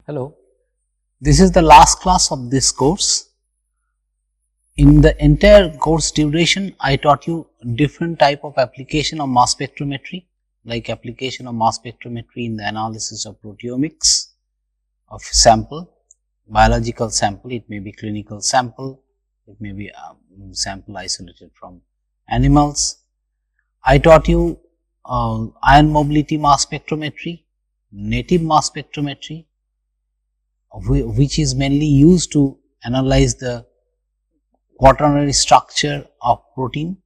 Hello, this is the last class of this course. In the entire course duration, I taught you different type of application of mass spectrometry, like application of mass spectrometry in the analysis of proteomics of sample, biological sample, it may be clinical sample, it may be sample isolated from animals. I taught you ion mobility mass spectrometry, native mass spectrometry, which is mainly used to analyze the quaternary structure of protein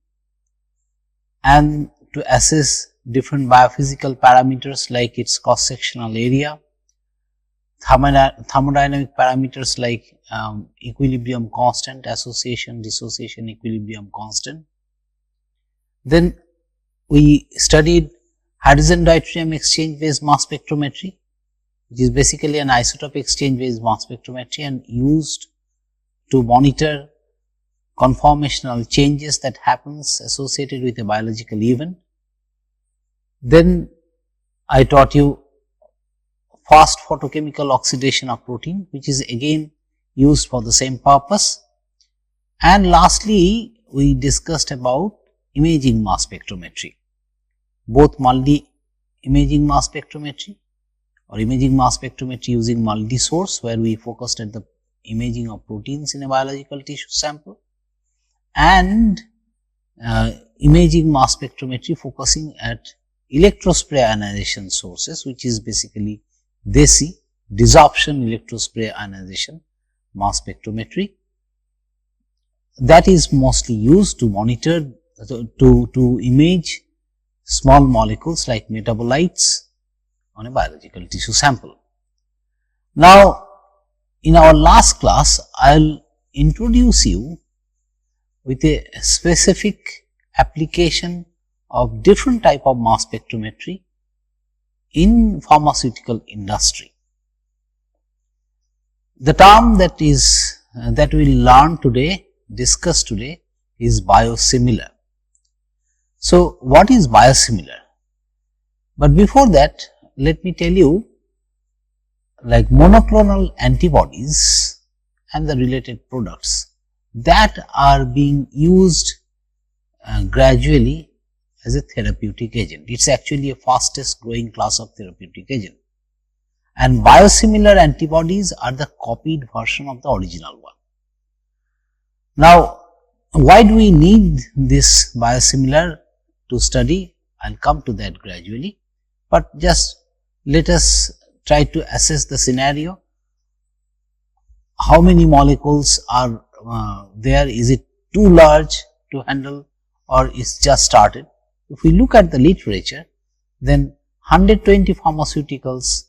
and to assess different biophysical parameters like its cross-sectional area, thermodynamic parameters like equilibrium constant, association, dissociation, equilibrium constant. Then we studied hydrogen deuterium exchange based mass spectrometry, which is basically an isotope exchange based mass spectrometry and used to monitor conformational changes that happens associated with a biological event. Then I taught you fast photochemical oxidation of protein, which is again used for the same purpose. And lastly, we discussed about imaging mass spectrometry, both multi-imaging mass spectrometry or imaging mass spectrometry using multi-source, where we focused at the imaging of proteins in a biological tissue sample, and imaging mass spectrometry focusing at electrospray ionization sources, which is basically DESI, desorption electrospray ionization mass spectrometry. That is mostly used to monitor, to image small molecules like metabolites on a biological tissue sample. Now, in our last class, I will introduce you with a specific application of different type of mass spectrometry in pharmaceutical industry. The term that we will learn today, discuss today, is biosimilar. So, what is biosimilar? But before that, let me tell you, like monoclonal antibodies and the related products that are being used gradually as a therapeutic agent. It is actually a fastest growing class of therapeutic agent, and biosimilar antibodies are the copied version of the original one. Now, why do we need this biosimilar to study? I will come to that gradually, but just let us try to assess the scenario. How many molecules are there? Is it too large to handle, or is just started? If we look at the literature, then 120 pharmaceuticals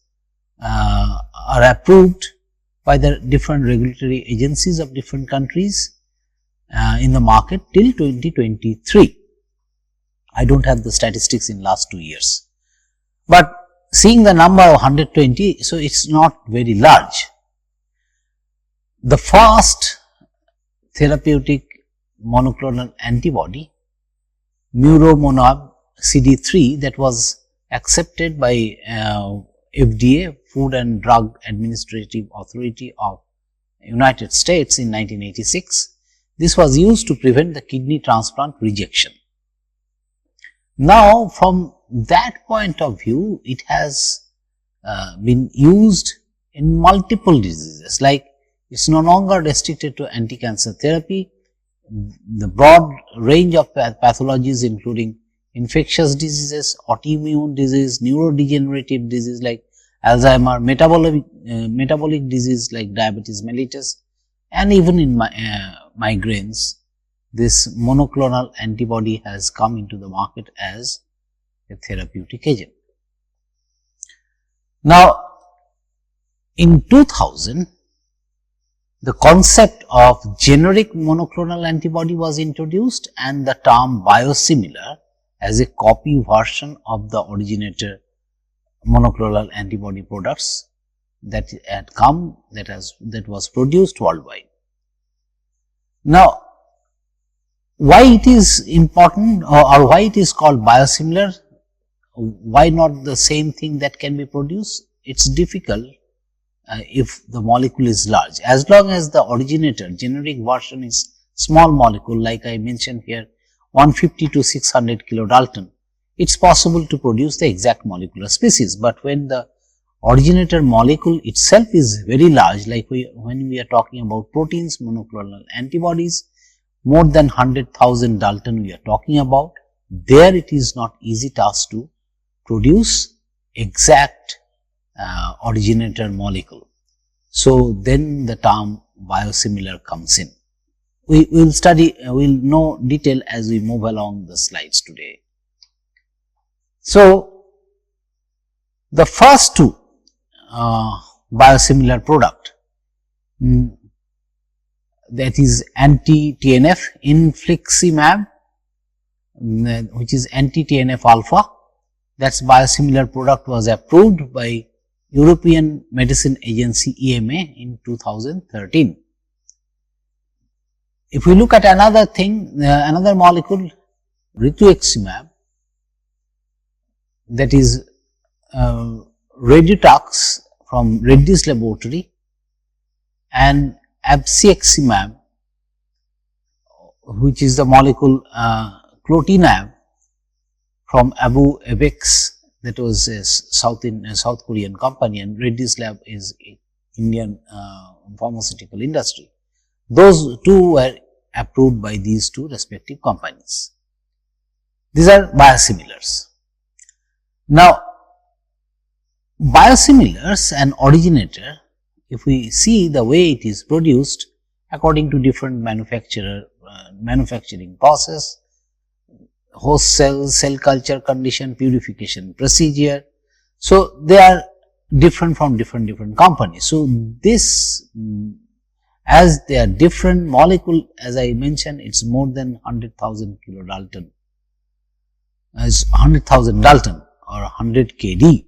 are approved by the different regulatory agencies of different countries in the market till 2023. I do not have the statistics in last 2 years, but seeing the number of 120, so it is not very large. The first therapeutic monoclonal antibody, Muromonab CD3, that was accepted by FDA, Food and Drug Administrative Authority of United States in 1986. This was used to prevent the kidney transplant rejection. Now, from that point of view, it has been used in multiple diseases, like it is no longer restricted to anti-cancer therapy. The broad range of pathologies including infectious diseases, autoimmune disease, neurodegenerative disease like Alzheimer, metabolic disease like diabetes mellitus, and even in migraines, this monoclonal antibody has come into the market as a therapeutic agent. Now, in 2000, the concept of generic monoclonal antibody was introduced, and the term biosimilar as a copy version of the originator monoclonal antibody products that had come, that was produced worldwide. Now, why it is important, or why it is called biosimilar? Why not the same thing that can be produced? It is difficult if the molecule is large. As long as the originator generic version is small molecule, like I mentioned here 150 to 600 kilodalton, it's possible to produce the exact molecular species. But when the originator molecule itself is very large, like when we are talking about proteins, monoclonal antibodies, more than 100,000 Dalton we are talking about, there it is not easy task to produce exact originator molecule. So then the term biosimilar comes in. We will study, we will know detail as we move along the slides today. So the first two biosimilar product, that is anti-TNF infliximab, which is anti-TNF alpha. That's biosimilar product was approved by European Medicine Agency EMA in 2013. If we look at another thing, another molecule, rituximab, that is Redutux from Reddy's laboratory, and abciximab, which is the molecule clotinab from Abu Avex, that was a South Korean company, and Reddy's lab is Indian pharmaceutical industry. Those two were approved by these two respective companies. These are biosimilars. Now, biosimilars and originator, if we see the way it is produced according to different manufacturing process, host cells, cell culture condition, purification procedure. So they are different from different companies. So this, as they are different molecule, as I mentioned, it's more than 100,000 kilodalton, as 100,000 Dalton or 100 kD.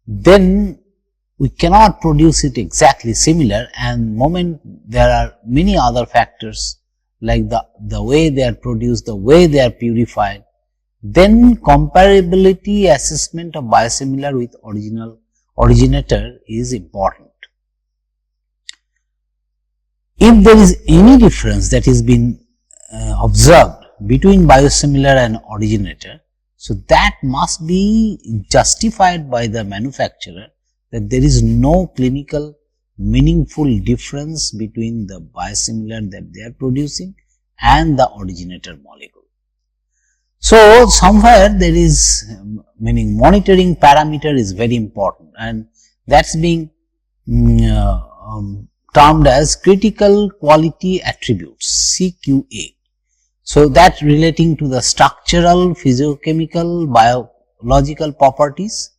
Then we cannot produce it exactly similar, and moment there are many other factors like the way they are produced, the way they are purified, then comparability assessment of biosimilar with originator is important. If there is any difference that is been observed between biosimilar and originator, so that must be justified by the manufacturer that there is no clinical meaningful difference between the biosimilar that they are producing and the originator molecule. So somewhere there is, meaning monitoring parameter is very important, and that's being termed as critical quality attributes, CQA. So that relating to the structural, physiochemical, biological properties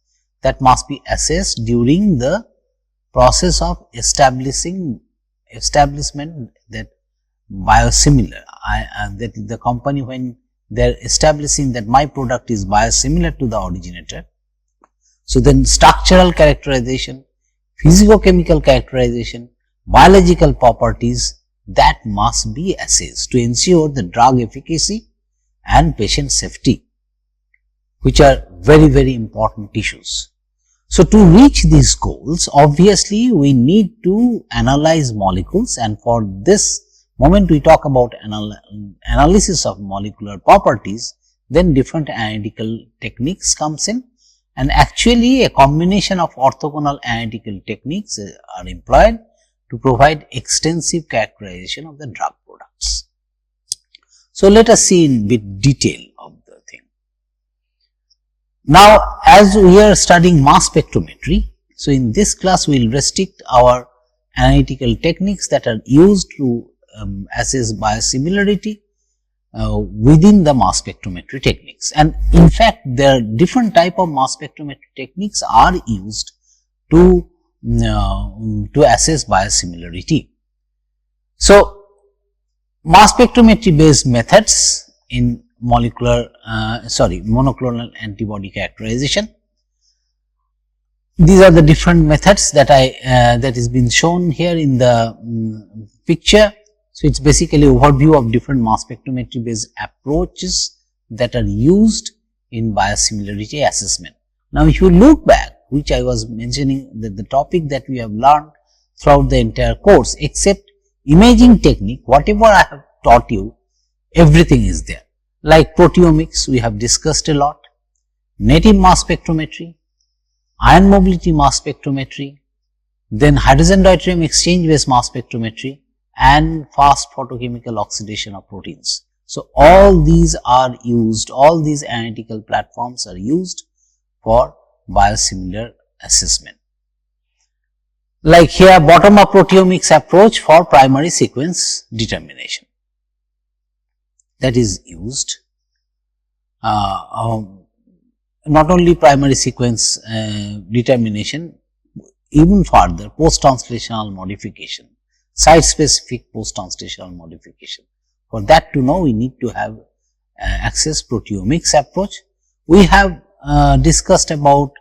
that must be assessed during the process of establishment that biosimilar, that the company, when they are establishing that my product is biosimilar to the originator. So then structural characterization, physicochemical characterization, biological properties, that must be assessed to ensure the drug efficacy and patient safety, which are very important issues. So to reach these goals, obviously we need to analyze molecules, and for this moment we talk about analysis of molecular properties, then different analytical techniques comes in, and actually a combination of orthogonal analytical techniques are employed to provide extensive characterization of the drug products. So let us see in bit detail of the thing. Now, as we are studying mass spectrometry, so in this class we will restrict our analytical techniques that are used to assess biosimilarity within the mass spectrometry techniques. And in fact, there are different type of mass spectrometry techniques are used to assess biosimilarity. So mass spectrometry based methods in monoclonal antibody characterization. These are the different methods that that is been shown here in the picture. So it's basically overview of different mass spectrometry based approaches that are used in biosimilarity assessment. Now if you look back which I was mentioning, that the topic that we have learned throughout the entire course, except imaging technique, whatever I have taught you, everything is there. Like proteomics, we have discussed a lot, native mass spectrometry, ion mobility mass spectrometry, then hydrogen deuterium exchange based mass spectrometry, and fast photochemical oxidation of proteins. So, all these are used, all these analytical platforms are used for biosimilar assessment. Like here, bottom up proteomics approach for primary sequence determination, that is used. Not only primary sequence determination, even further post-translational modification, site-specific post-translational modification. For that to know, we need to have access proteomics approach. We have discussed about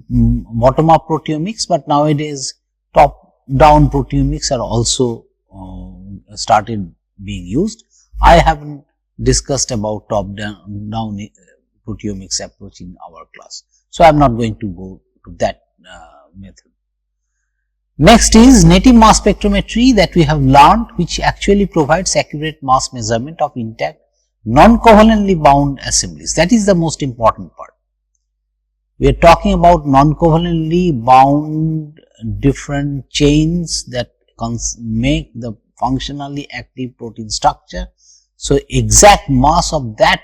bottom-up proteomics, but nowadays top-down proteomics are also started being used. I haven't discussed about top-down proteomics approach in our class, so I am not going to go to that method. Next is native mass spectrometry that we have learned, which actually provides accurate mass measurement of intact non-covalently bound assemblies. That is the most important part. We are talking about non-covalently bound different chains that make the functionally active protein structure. So, exact mass of that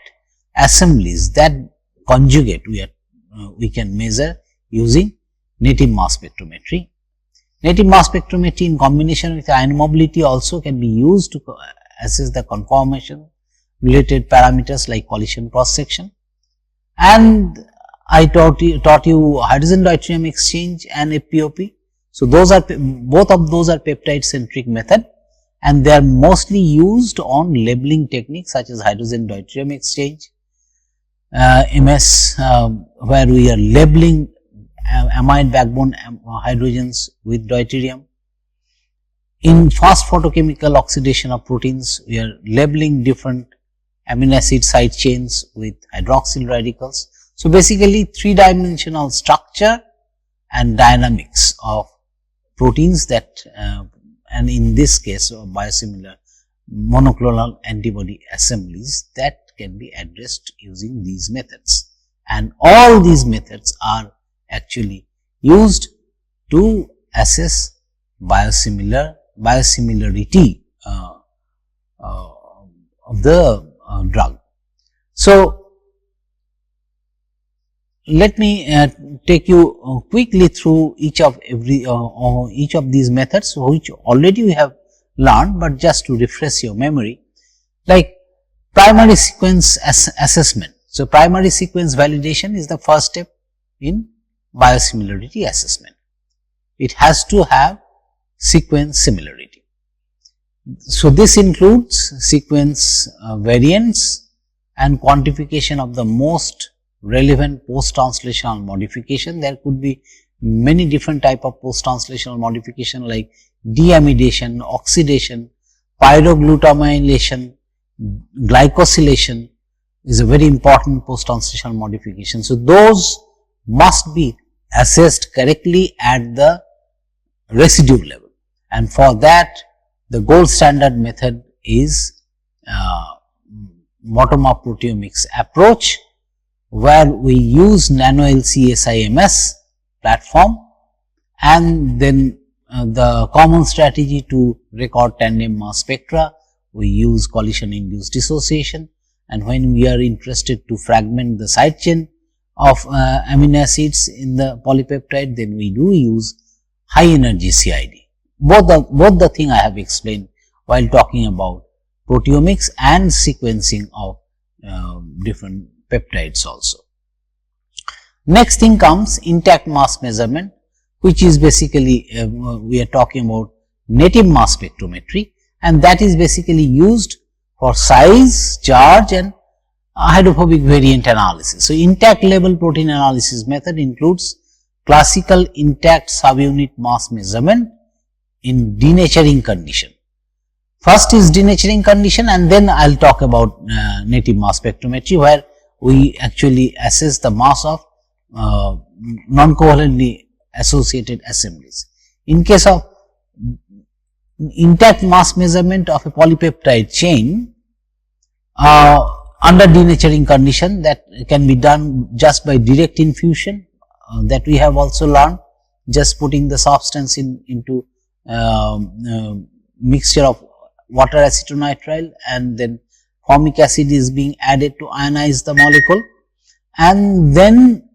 assemblies, that conjugate, we can measure using native mass spectrometry. Native mass spectrometry in combination with ion mobility also can be used to assess the conformation related parameters like collision cross section. And I taught you hydrogen deuterium exchange and FPOP. So, those are, both of those are peptide centric method, and they are mostly used on labeling techniques such as hydrogen deuterium exchange, MS, where we are labeling amide backbone hydrogens with deuterium. In fast photochemical oxidation of proteins, we are labeling different amino acid side chains with hydroxyl radicals. So, basically 3-dimensional structure and dynamics of proteins that and in this case biosimilar monoclonal antibody assemblies that can be addressed using these methods, and all these methods are actually used to assess biosimilarity of the drug. So, let me take you quickly through each of these methods, which already we have learned, but just to refresh your memory. Like primary sequence assessment. So, primary sequence validation is the first step in biosimilarity assessment. It has to have sequence similarity. So, this includes sequence variants and quantification of the most relevant post-translational modification. There could be many different type of post-translational modification like deamidation, oxidation, pyroglutamylation, glycosylation is a very important post-translational modification. So, those must be assessed correctly at the residue level, and for that the gold standard method is bottom-up proteomics approach, where we use nLC-ESI-MS platform, and then the common strategy to record tandem mass spectra, we use collision induced dissociation, and when we are interested to fragment the side chain of amino acids in the polypeptide, then we do use high energy CID. Both the thing I have explained while talking about proteomics and sequencing of different peptides also. Next thing comes intact mass measurement, which is basically we are talking about native mass spectrometry, and that is basically used for size, charge and hydrophobic variant analysis. So, intact level protein analysis method includes classical intact subunit mass measurement in denaturing condition. First is denaturing condition, and then I will talk about native mass spectrometry, where we actually assess the mass of non-covalently associated assemblies. In case of intact mass measurement of a polypeptide chain, under denaturing condition, that can be done just by direct infusion, that we have also learned, just putting the substance into mixture of water acetonitrile, and then formic acid is being added to ionize the molecule, and then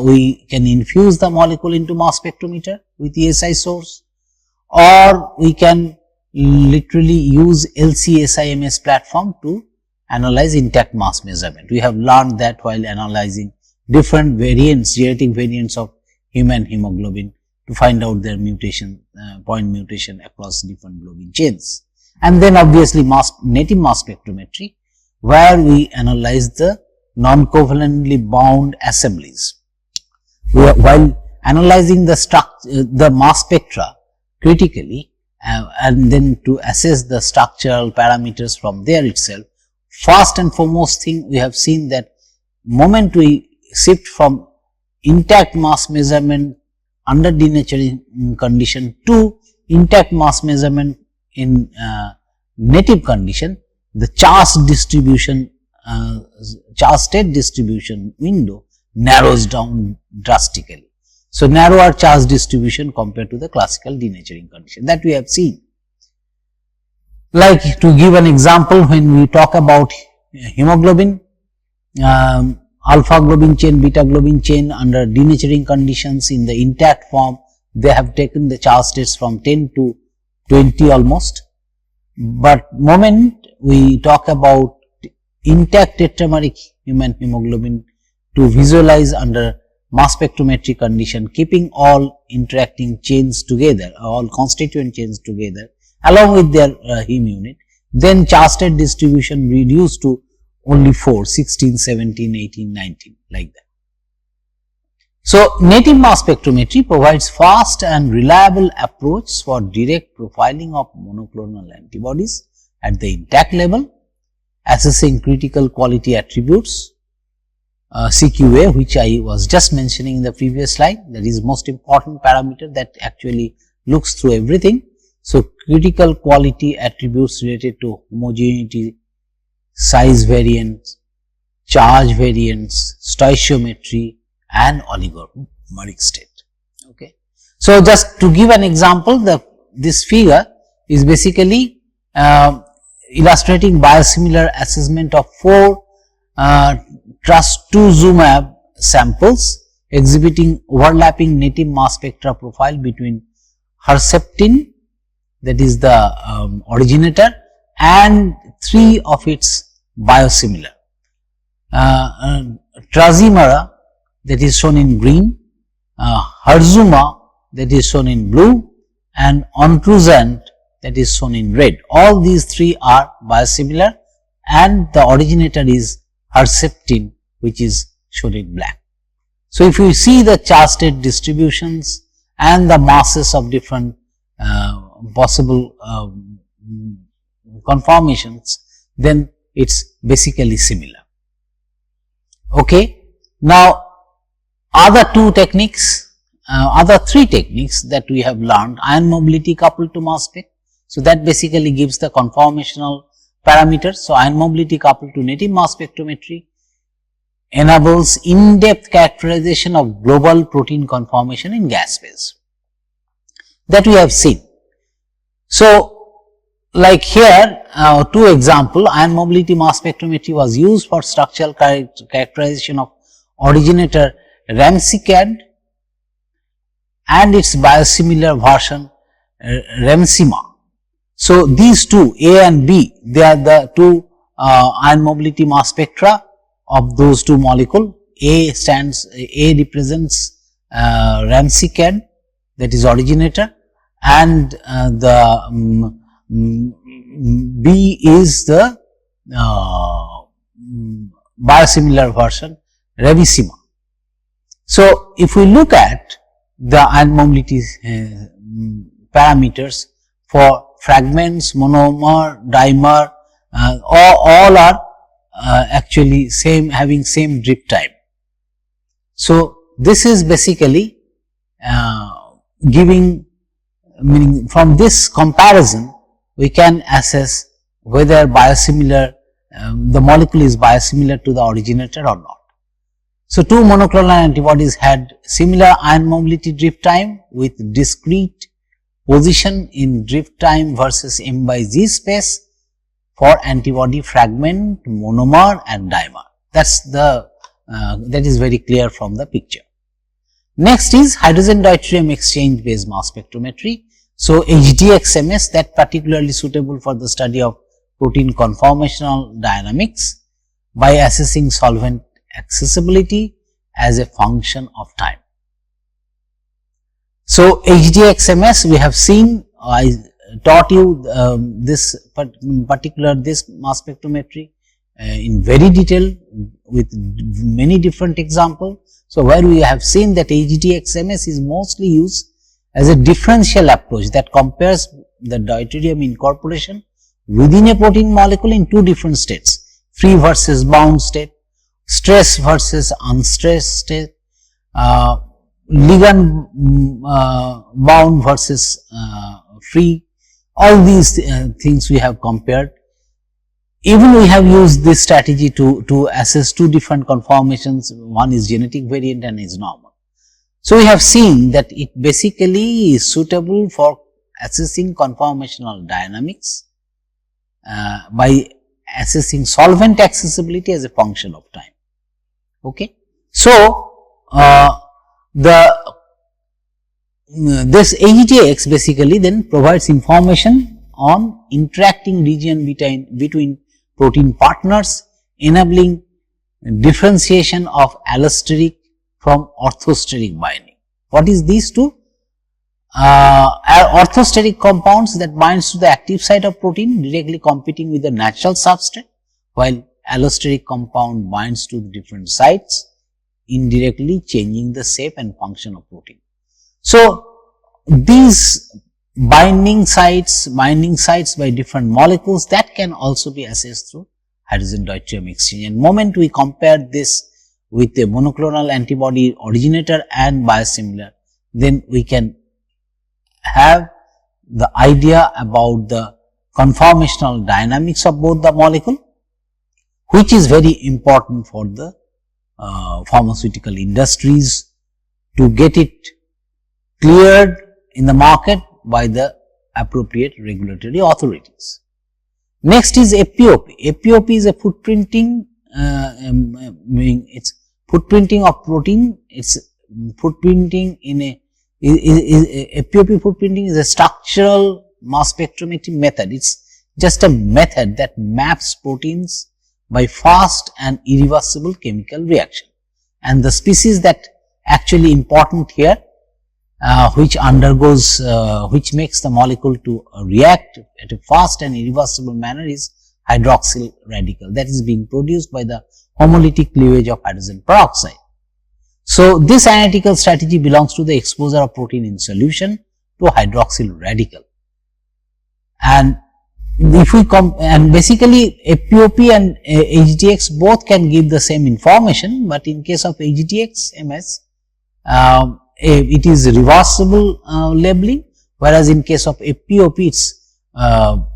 we can infuse the molecule into mass spectrometer with ESI source, or we can literally use nLC-ESI-MS platform to analyze intact mass measurement. We have learned that while analyzing different variants, genetic variants of human hemoglobin to find out their mutation, point mutation across different globin chains. And then obviously native mass spectrometry, where we analyze the non-covalently bound assemblies. While analyzing the mass spectra critically, and then to assess the structural parameters from there itself, first and foremost thing we have seen that moment we shift from intact mass measurement under denaturing condition to intact mass measurement in native condition, the charge distribution, charge state distribution window narrows down drastically. So, narrower charge distribution compared to the classical denaturing condition, that we have seen. Like, to give an example, when we talk about hemoglobin, alpha globin chain, beta globin chain under denaturing conditions in the intact form, they have taken the charge states from 10 to 20 almost. But moment we talk about intact tetrameric human hemoglobin, to visualize under mass spectrometry condition, keeping all interacting chains together, all constituent chains together along with their heme unit, then charge state distribution reduced to only 4, 16, 17, 18, 19, like that. So, native mass spectrometry provides fast and reliable approach for direct profiling of monoclonal antibodies at the intact level, assessing critical quality attributes, CQA, which I was just mentioning in the previous slide, that is most important parameter that actually looks through everything. So, critical quality attributes related to homogeneity, size variance, charge variance, stoichiometry, and oligomeric state. Okay. So, just to give an example, this figure is basically illustrating biosimilar assessment of 4 trastuzumab samples exhibiting overlapping native mass spectra profile between Herceptin, that is the originator, and 3 of its biosimilar. Trazimera, that is shown in green, Herzuma, that is shown in blue, and Ontruzant, that is shown in red. All these 3 are biosimilar, and the originator is Herceptin, which is shown in black. So, if you see the charge state distributions and the masses of different possible conformations, then it is basically similar. Okay. Now, other 2 techniques, other 3 techniques that we have learned, ion mobility coupled to mass spec. So, that basically gives the conformational parameters. So, ion mobility coupled to native mass spectrometry enables in-depth characterization of global protein conformation in gas phase, that we have seen. So, like here 2 example, ion mobility mass spectrometry was used for structural characterization of originator Ramsicad and its biosimilar version Remsima. So, these 2 A and B, they are the 2 ion mobility mass spectra of those 2 molecules. A represents Ramsicad, that is originator, and the B is the biosimilar version Remsima. So, if we look at the ion mobility parameters for fragments, monomer, dimer, all are actually having same drift time. So, this is basically giving, meaning from this comparison we can assess whether biosimilar, the molecule is biosimilar to the originator or not. So, two monoclonal antibodies had similar ion mobility drift time with discrete position in drift time versus m by g space for antibody fragment, monomer and dimer. That's the that is very clear from the picture. Next is hydrogen deuterium exchange based mass spectrometry. So, HDX-MS, that particularly suitable for the study of protein conformational dynamics by assessing solvent accessibility as a function of time. So, HDX-MS we have seen, I taught you this mass spectrometry in very detail with many different examples. So, where we have seen that HDX-MS is mostly used as a differential approach that compares the deuterium incorporation within a protein molecule in two different states, free versus bound state, stress versus unstressed state, ligand bound versus free. All these things we have compared. Even we have used this strategy to assess two different conformations, one is genetic variant and is normal. So, we have seen that it basically is suitable for assessing conformational dynamics by assessing solvent accessibility as a function of time. Okay. So, this HDX basically then provides information on interacting region between protein partners, enabling differentiation of allosteric from orthosteric binding. What is these two? Orthosteric compounds that binds to the active site of protein directly competing with the natural substrate, while allosteric compound binds to the different sites indirectly changing the shape and function of protein. So, these binding sites by different molecules, that can also be assessed through hydrogen deuterium exchange. And moment we compare this with a monoclonal antibody originator and biosimilar, then we can have the idea about the conformational dynamics of both the molecule, which is very important for the pharmaceutical industries to get it cleared in the market by the appropriate regulatory authorities. Next is FPOP. FPOP is a footprinting, meaning it's footprinting of protein. It's footprinting in a FPOP footprinting is a structural mass spectrometry method. It's just a method that maps proteins by fast and irreversible chemical reaction. And the species that actually important here, which undergoes, which makes the molecule to react at a fast and irreversible manner is hydroxyl radical, that is being produced by the homolytic cleavage of hydrogen peroxide. So, this analytical strategy belongs to the exposure of protein in solution to hydroxyl radical. And if we and basically FPOP and HDX both can give the same information, but in case of HDX-MS, it is reversible labeling, whereas in case of FPOP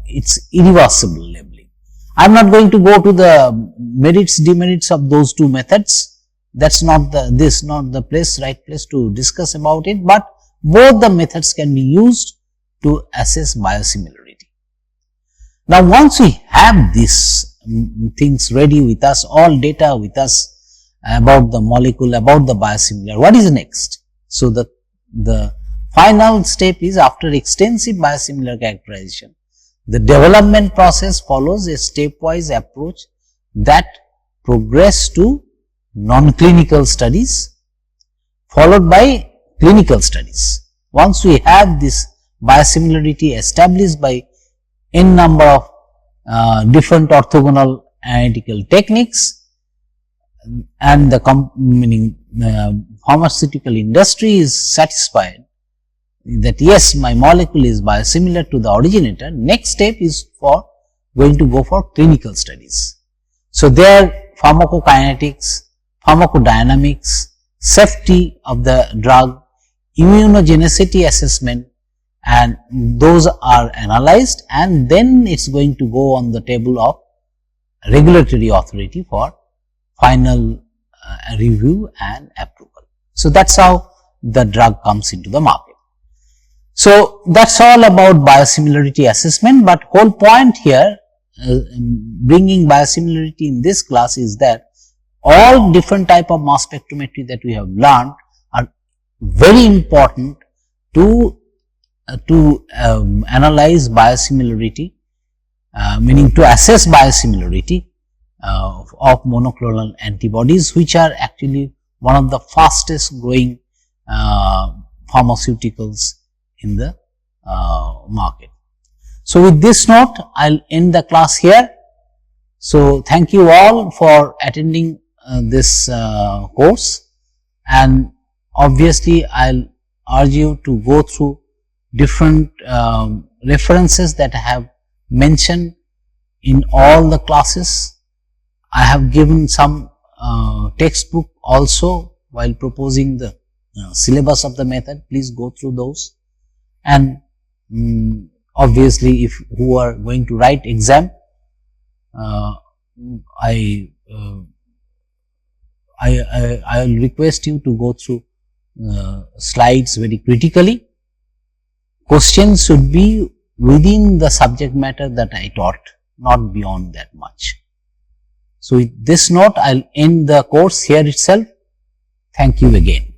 it's irreversible labeling. I am not going to go to the merits demerits of those two methods. That's not the right place to discuss about it, but both the methods can be used to assess biosimilarity. Now, once we have these things ready with us, all data with us about the molecule, about the biosimilar, what is next? So, the final step is, after extensive biosimilar characterization, the development process follows a stepwise approach that progress to non-clinical studies followed by clinical studies. Once we have this biosimilarity established by n number of different orthogonal analytical techniques, and the pharmaceutical industry is satisfied that yes, my molecule is biosimilar to the originator, next step is going to go for clinical studies. So, there pharmacokinetics, pharmacodynamics, safety of the drug, immunogenicity assessment, and those are analyzed, and then it's going to go on the table of regulatory authority for final review and approval. So that's how the drug comes into the market. So that's all about biosimilarity assessment, but whole point here bringing biosimilarity in this class is that all different type of mass spectrometry that we have learned are very important to analyze biosimilarity, meaning to assess biosimilarity of monoclonal antibodies, which are actually one of the fastest growing pharmaceuticals in the market. So with this note, I'll end the class here. So thank you all for attending this course, and obviously I'll urge you to go through different references that I have mentioned in all the classes. I have given some textbook also while proposing the syllabus of the method. Please go through those, and obviously if who are going to write exam, I will request you to go through slides very critically. Questions should be within the subject matter that I taught, not beyond that much. So with this note, I'll end the course here itself. Thank you again.